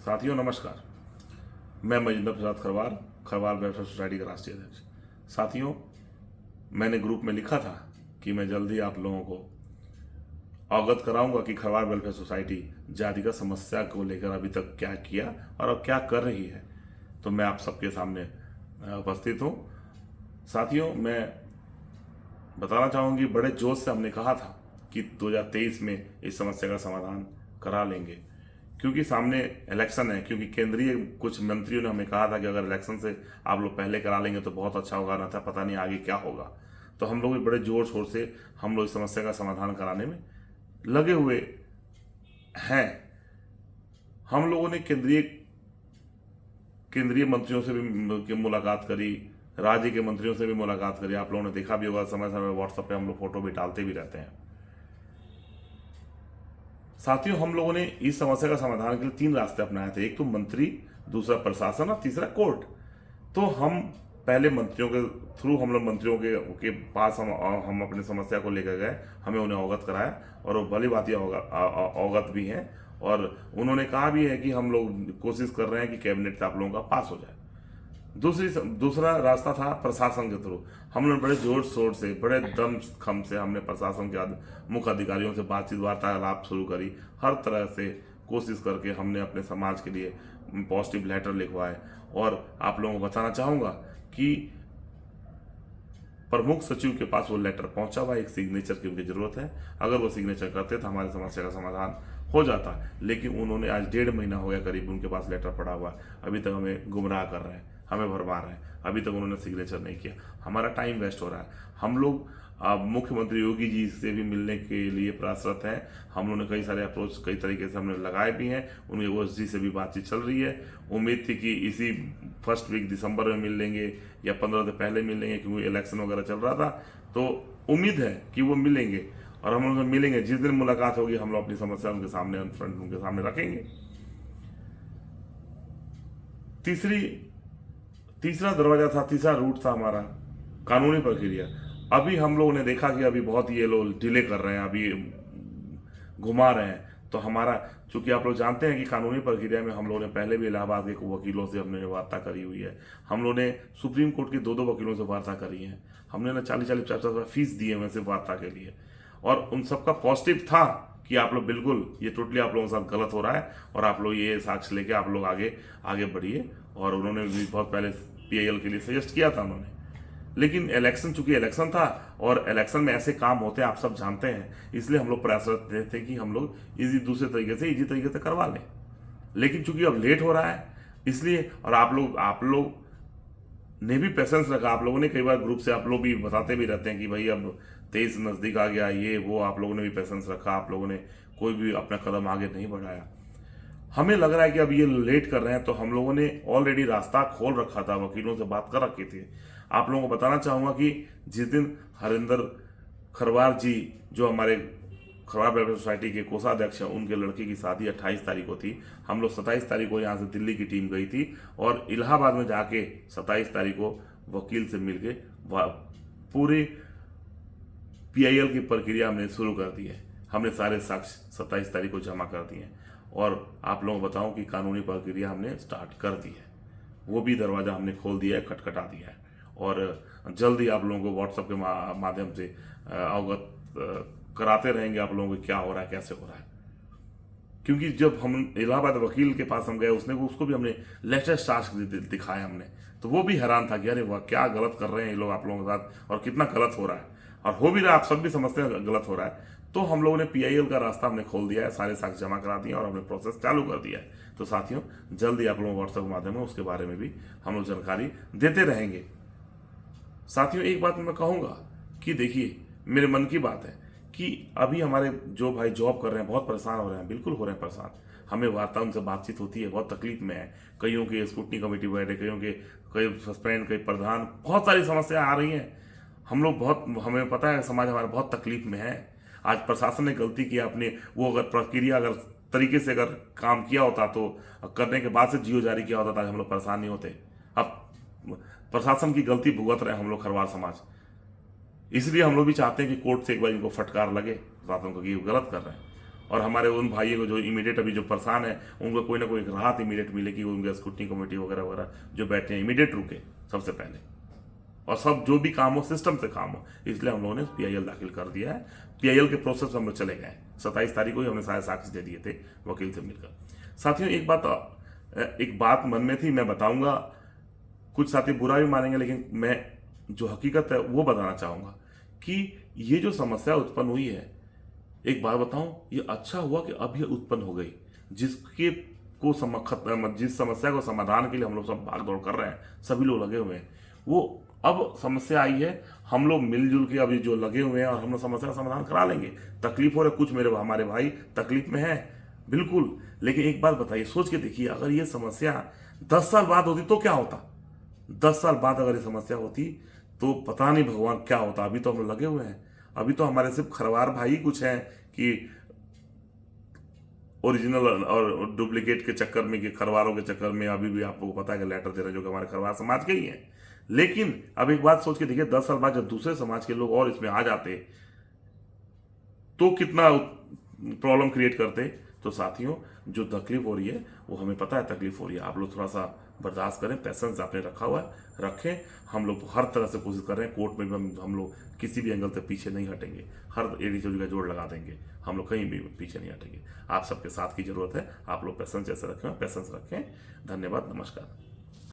साथियों नमस्कार। मैं मजिंदर प्रसाद खरवार, खरवार वेलफेयर सोसाइटी का राष्ट्रीय अध्यक्ष। साथियों, मैंने ग्रुप में लिखा था कि मैं जल्दी आप लोगों को अवगत कराऊंगा कि खरवार वेलफेयर सोसाइटी जातिगत समस्या को लेकर अभी तक क्या किया और अब क्या कर रही है। तो मैं आप सबके सामने उपस्थित हूँ। साथियों, मैं बताना चाहूँगी, बड़े जोश से हमने कहा था कि 2023 में इस समस्या का समाधान करा लेंगे, क्योंकि सामने इलेक्शन है। क्योंकि केंद्रीय कुछ मंत्रियों ने हमें कहा था कि अगर इलेक्शन से आप लोग पहले करा लेंगे तो बहुत अच्छा होगा, ना था पता नहीं आगे क्या होगा। तो हम लोग भी बड़े जोर शोर से हम लोग इस समस्या का समाधान कराने में लगे हुए हैं। हम लोगों ने केंद्रीय मंत्रियों से भी मुलाकात करी, राज्य के मंत्रियों से भी मुलाकात करी। आप लोगों ने देखा भी होगा, समय समय व्हाट्सएप पे हम लोग फोटो भी डालते भी रहते हैं। साथियों, हम लोगों ने इस समस्या का समाधान के लिए 3 रास्ते अपनाए थे। एक तो मंत्री, दूसरा प्रशासन और तीसरा कोर्ट। तो हम पहले मंत्रियों के थ्रू हम लोग मंत्रियों के पास हम अपनी समस्या को लेकर गए, हमें उन्हें अवगत कराया और वो भली भांति अवगत भी हैं। और उन्होंने कहा भी है कि हम लोग कोशिश कर रहे हैं कि कैबिनेट से आप लोगों का पास हो जाए। दूसरा रास्ता था प्रशासन के थ्रू। हम लोग बड़े जोर शोर से, बड़े दम खम से हमने प्रशासन के मुख्य अधिकारियों से बातचीत वार्तालाप शुरू करी। हर तरह से कोशिश करके हमने अपने समाज के लिए पॉजिटिव लेटर लिखवाए। और आप लोगों को बताना चाहूँगा कि प्रमुख सचिव के पास वो लेटर पहुंचा हुआ, एक सिग्नेचर की उनकी जरूरत है। अगर वो सिग्नेचर करते तो हमारी समस्या का समाधान हो जाता। लेकिन उन्होंने आज 1.5 महीना हो गया करीब उनके पास लेटर पड़ा हुआ, अभी तक हमें गुमराह कर रहे हैं, हमें भरमा रहे हैं। अभी तक उन्होंने सिग्नेचर नहीं किया, हमारा टाइम वेस्ट हो रहा है। हम लोग मुख्यमंत्री योगी जी से भी मिलने के लिए प्रयासरत हैं। हम लोगों ने कई सारे अप्रोच कई तरीके से हमने लगाए भी हैं। उनके ओएसडी से भी बातचीत चल रही है। उम्मीद थी कि इसी फर्स्ट वीक दिसंबर में मिल लेंगे या 15 से पहले मिल लेंगे, क्योंकि इलेक्शन वगैरह चल रहा था। तो उम्मीद है कि वो मिलेंगे और हम लोग मिलेंगे। जिस दिन मुलाकात होगी हम लोग अपनी समस्या उनके सामने रखेंगे। तीसरा दरवाजा था, तीसरा रूट था हमारा कानूनी प्रक्रिया। अभी हम लोगों ने देखा कि अभी बहुत ये लोग डिले कर रहे हैं, अभी घुमा रहे हैं। तो हमारा, चूंकि आप लोग जानते हैं कि कानूनी प्रक्रिया में हम लोगों ने पहले भी इलाहाबाद के वकीलों से हमने वार्ता करी हुई है। हम लोगों ने सुप्रीम कोर्ट के 2 वकीलों से वार्ता करी है। हमने ना 40-50 फीस दिए वैसे वार्ता के लिए, और उन सबका पॉजिटिव था कि आप लोग बिल्कुल ये टोटली आप लोगों के साथ गलत हो रहा है और आप लोग ये साक्ष्य लेके आप लोग आगे बढ़िए। और उन्होंने भी बहुत पहले पीआईएल के लिए सजेस्ट किया था उन्होंने। लेकिन इलेक्शन, चूंकि इलेक्शन था और इलेक्शन में ऐसे काम होते हैं आप सब जानते हैं, इसलिए हम लोग प्रयासरत थे कि हम लोग इजी तरीके से करवा लें। लेकिन चूंकि अब लेट हो रहा है इसलिए, और आप लोग ने भी पेशेंस रखा। आप लोगों ने कई बार ग्रुप से आप लोग भी बताते भी रहते हैं कि भाई अब 23 नजदीक आ गया, ये वो, आप लोगों ने भी पेशेंस रखा। आप लोगों ने कोई भी अपना कदम आगे नहीं बढ़ाया। हमें लग रहा है कि अब ये लेट कर रहे हैं, तो हम लोगों ने ऑलरेडी रास्ता खोल रखा था, वकीलों से बात कर रखी थी। आप लोगों को बताना चाहूंगा कि जिस दिन हरिंदर खरवार जी, जो हमारे खरवार वेलफेयर सोसाइटी के कोषाध्यक्ष हैं, उनके लड़के की शादी 28 तारीख को थी। हम लोग 27 तारीख को यहाँ से दिल्ली की टीम गई थी और इलाहाबाद में जाके 27 तारीख को वकील से मिलके पूरी पीआईएल की प्रक्रिया हमने शुरू कर दी है। हमने सारे साक्ष्य 27 तारीख को जमा कर दिए हैं और आप लोगों को बताऊं कि कानूनी प्रक्रिया हमने स्टार्ट कर दी है। वो भी दरवाजा हमने खोल दिया है, खटखटा दिया है। और जल्दी आप लोगों को व्हाट्सएप के माध्यम से अवगत कराते रहेंगे आप लोगों को क्या हो रहा है, कैसे हो रहा है। क्योंकि जब हम इलाहाबाद वकील के पास हम गए, उसको भी हमने लेटेस्ट टास्क दिखाया हमने, तो वो भी हैरान था कि अरे वाह, क्या गलत कर रहे हैं ये लोग आप लोगों के साथ और कितना गलत हो रहा है, और हो भी रहा है, आप सब भी समझते हैं गलत हो रहा है। तो हम लोगों ने पीआईएल का रास्ता हमने खोल दिया है, सारे साक्ष्य जमा करा दिए और हमने प्रोसेस चालू कर दिया है। तो साथियों, जल्दी आप लोगों को व्हाट्सएप के माध्यम में उसके बारे में भी हम लोग जानकारी देते रहेंगे। साथियों, एक बात मैं कहूँगा कि देखिए, मेरे मन की बात है कि अभी हमारे जो भाई जॉब कर रहे हैं बहुत परेशान हो रहे हैं, बिल्कुल हो रहे हैं परेशान। हमें वार्ता उनसे बातचीत होती है, बहुत तकलीफ में है। कईयों के स्कूटनी कमेटी बैठे, कई सस्पेंड, कई प्रधान, बहुत सारी समस्याएं आ रही हैं। हमें पता है समाज हमारा बहुत तकलीफ में है। आज प्रशासन ने गलती की अपने, वो अगर प्रक्रिया अगर तरीके से अगर काम किया होता तो करने के बाद से जियो जारी किया होता था, हम लोग परेशान नहीं होते। अब प्रशासन की गलती भुगत रहे हैं हम लोग खरवार समाज, इसलिए हम लोग भी चाहते हैं कि कोर्ट से एक बार इनको फटकार लगे प्रशासन को कि गलत कर रहे हैं। और हमारे उन भाइयों को जो इमीडिएट अभी जो परेशान है उनको कोई ना कोई एक राहत इमीडिएट मिले कि उनके स्क्रूटनी कमेटी वगैरह वगैरह जो बैठे हैं इमीडिएट रुके सबसे पहले, और सब जो भी काम हो सिस्टम से काम हो। इसलिए हम लोगों ने PIL दाखिल कर दिया है। PIL के प्रोसेस में हम लोग चले गए। 27 तारीख को ही हमने सारे साक्ष्य दे दिए थे वकील से मिलकर। साथियों एक बात मन में थी, मैं बताऊंगा, कुछ साथी बुरा भी मानेंगे, लेकिन मैं जो हकीकत है वो बताना चाहूंगा कि ये जो समस्या उत्पन्न हुई है, एक बात बताऊं, ये अच्छा हुआ कि अब ये उत्पन्न हो गई। जिसके को जिस समस्या को समाधान के लिए हम लोग सब भाग दौड़ कर रहे हैं, सभी लोग लगे हुए हैं, वो अब समस्या आई है, हम लोग मिलजुल के अभी जो लगे हुए हैं और हम लोग समस्या का समाधान करा लेंगे। तकलीफ हो रहा है, कुछ हमारे भाई तकलीफ में है बिल्कुल, लेकिन एक बात बताइए, सोच के देखिए, अगर ये समस्या 10 साल बाद होती तो क्या होता? 10 साल बाद अगर ये समस्या होती तो पता नहीं भगवान क्या होता। अभी तो हम लोग लगे हुए हैं, अभी तो हमारे सिर्फ खरवार भाई कुछ हैं कि ओरिजिनल और डुप्लीकेट के चक्कर में, कि खरवारों के चक्कर में अभी भी आपको पता है कि लेटर दे रहे हैं जो कि हमारे खरवार समाज के ही हैं। लेकिन अब एक बात सोच के देखिए, 10 साल बाद जब दूसरे समाज के लोग और इसमें आ जाते तो कितना प्रॉब्लम क्रिएट करते। तो साथियों, जो तकलीफ हो रही है वो हमें पता है तकलीफ हो रही है, आप लोग थोड़ा सा बर्दाश्त करें, पेशेंस आपने रखा हुआ है रखें। हम लोग हर तरह से कोशिश कर रहे हैं, कोर्ट में भी हम लोग किसी भी एंगल से पीछे नहीं हटेंगे, हर एडी चोरी का जोड़ लगा देंगे, हम लोग कहीं भी पीछे नहीं हटेंगे। आप सबके साथ की जरूरत है, आप लोग पेशेंस जैसे रखें, पेशेंस रखें। धन्यवाद, नमस्कार।